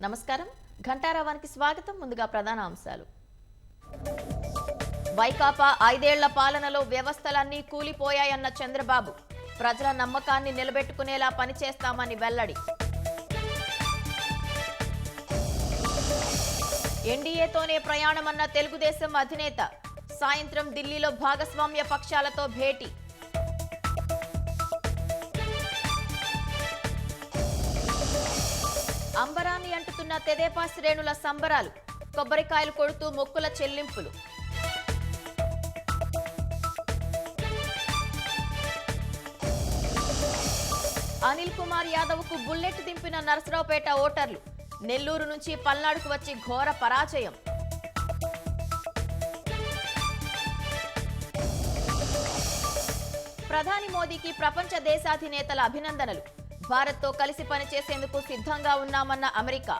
నమస్కారం ఘంటారావానికి స్వాగతం. ముందుగా ప్రధాన అంశాలు. వైకాపా 5 ఏళ్ల పాలనలో వ్యవస్థలన్నీ కూలిపోయాయన్న చంద్రబాబు. ప్రజల నమ్మకాన్ని నిలబెట్టుకునేలా పనిచేస్తామని వెల్లడి. ఎన్డీఏతోనే ప్రయాణమన్న తెలుగుదేశం అధినేత. సాయంత్రం ఢిల్లీలో భాగస్వామ్య పక్షాలతో భేటీ. అంబరాన్ని అంటుతున్న తెదేపా శ్రేణుల సంబరాలు. కొబ్బరికాయలు కొడుతూ మొక్కుల చెల్లింపులు. అనిల్ కుమార్ యాదవ్ కు బుల్లెట్ దింపిన నరసరావుపేట ఓటర్లు. నెల్లూరు నుంచి పల్నాడుకు వచ్చి ఘోర పరాజయం. ప్రధాని మోదీకి ప్రపంచ దేశాధినేతల అభినందనలు. భారత్తో కలిసి పనిచేసేందుకు సిద్ధంగా ఉన్నామన్న అమెరికా.